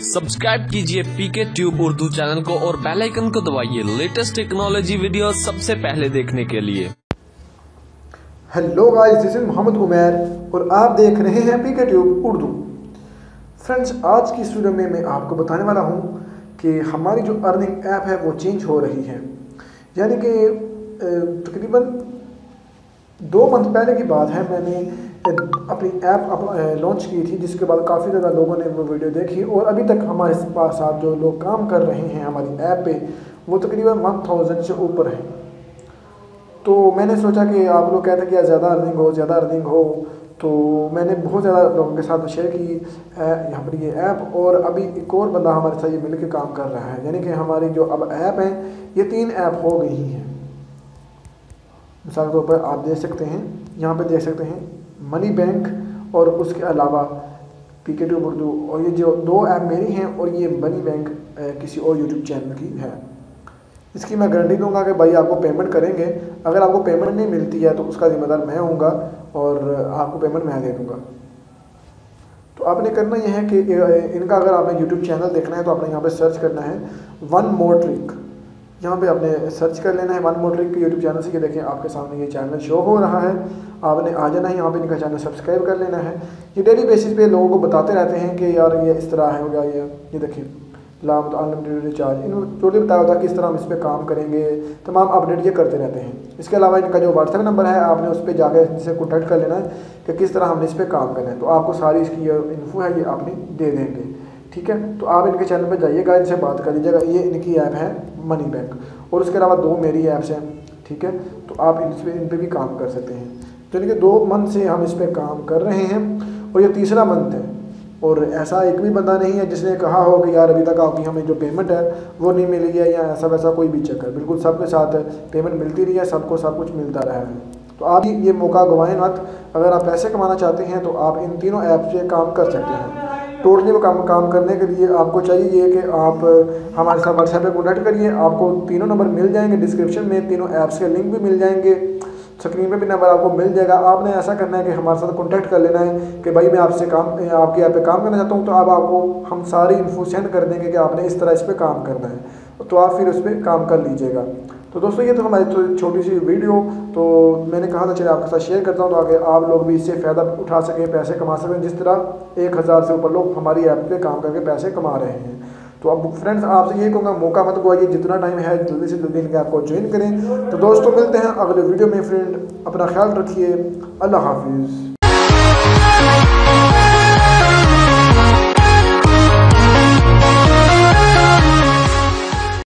Subscribe कीजिए पीके tube Urdu channel को और बेल आइकन को दबाइए लेटेस्ट टेक्नोलॉजी वीडियो सबसे पहले देखने के लिए। Hello guys, this is Mohammad Umair और आप देख रहे हैं पीके ट्यूब उर्दू। फ्रेंड्स, आज की इस वीडियो में मैं आपको बताने वाला हूं कि हमारी जो अर्निंग ऐप है वो चेंज हो रही है। यानी कि तकरीबन 2 मंथ पहले की बात है, मैंने अपनी ऐप लॉन्च की थी, जिसके बाद काफ़ी ज़्यादा लोगों ने वो वीडियो देखी और अभी तक हमारे साथ जो लोग काम कर रहे हैं हमारी ऐप पे वो तकरीबन 1000 से ऊपर हैं। तो मैंने सोचा कि आप लोग कहते हैं कि ज़्यादा अर्निंग हो, तो मैंने बहुत ज़्यादा लोगों के साथ शेयर की यहाँ पर ये ऐप। और अभी एक और बंदा हमारे साथ ये मिल के काम कर रहा है, यानी कि हमारी जो अब ऐप है ये 3 ऐप हो गई हैं। मिसाल के तौर पर आप देख सकते हैं, यहाँ पे देख सकते हैं मनी बैंक और उसके अलावा पीके ट्यूब उर्दू, और ये जो 2 ऐप मेरी हैं और ये मनी बैंक किसी और यूट्यूब चैनल की है। इसकी मैं गारंटी दूंगा कि भाई आपको पेमेंट करेंगे। अगर आपको पेमेंट नहीं मिलती है तो उसका जिम्मेदार मैं हूँगा और आपको पेमेंट मैं दे दूँगा। तो आपने करना यह है कि इनका अगर आपने यूट्यूब चैनल देखना है तो आपने यहाँ पे सर्च करना है वन मोर ट्रिक। यहाँ पे आपने सर्च कर लेना है वन मोर ट्रिक के यूट्यूब चैनल से। ये देखें आपके सामने ये चैनल शो हो रहा है, आपने आ जाना है यहाँ पे, इनका चैनल सब्सक्राइब कर लेना है। ये डेली बेसिस पे लोगों को बताते रहते हैं कि यार ये इस तरह हो गया, ये देखिए लाभ अनलिमिटेड रिचार्ज, इन्होंने टोटली बताया होता है किस तरह हम इस पर काम करेंगे, तमाम अपडेट ये करते रहते हैं। इसके अलावा इनका जो व्हाट्सएप नंबर है आपने उस पर जाकर इनसे कॉन्टैक्ट कर लेना है कि किस तरह हमने इस पर काम करना है, तो आपको सारी इसकी इन्फो है ये आपने दे देंगे। ठीक है, तो आप इनके चैनल पर जाइएगा, इनसे बात कर लीजिएगा। ये इनकी ऐप है मनी बैंक और उसके अलावा 2 मेरी ऐप्स हैं। ठीक है, तो आप इन पर भी काम कर सकते हैं। तो यानी कि 2 मंथ से हम इस पर काम कर रहे हैं और ये 3रा मंथ है। और ऐसा एक भी बंदा नहीं है जिसने कहा हो कि यार अभी तक आपकी हमें जो पेमेंट है वो नहीं मिली है या ऐसा वैसा कोई भी चक्कर। बिल्कुल सबके साथ पेमेंट मिलती रही है, सबको सब कुछ मिलता रहा है। तो आप ये मौका गंवाएं मत। अगर आप पैसे कमाना चाहते हैं तो आप इन तीनों ऐप से काम कर सकते हैं। टोटली में काम करने के लिए आपको चाहिए कि आप हमारे साथ व्हाट्सएप पे कॉन्टैक्ट करिए। आपको तीनों नंबर मिल जाएंगे डिस्क्रिप्शन में, तीनों ऐप्स के लिंक भी मिल जाएंगे, स्क्रीन पे भी नंबर आपको मिल जाएगा। आपने ऐसा करना है कि हमारे साथ कॉन्टैक्ट कर लेना है कि भाई मैं आपकी ऐप पे काम करना चाहता हूँ, तो अब आपको हम सारी इन्फो सेंड कर देंगे कि आपने इस तरह इस पर काम करना है, तो आप फिर उस पर काम कर लीजिएगा। तो दोस्तों, ये तो हमारी छोटी सी वीडियो तो मैंने कहा था चलिए आपके साथ शेयर करता हूँ, तो आगे आप लोग भी इससे फ़ायदा उठा सकें, पैसे कमा सकें, जिस तरह 1000 से ऊपर लोग हमारी ऐप पे काम करके पैसे कमा रहे हैं। तो अब फ्रेंड्स, आपसे ये कहूँगा मौका मत गवाइए, जितना टाइम है जल्दी से जल्दी इनके ऐप को ज्वाइन करें। तो दोस्तों, मिलते हैं अगले वीडियो में। फ्रेंड, अपना ख्याल रखिए। अल्लाह हाफिज़।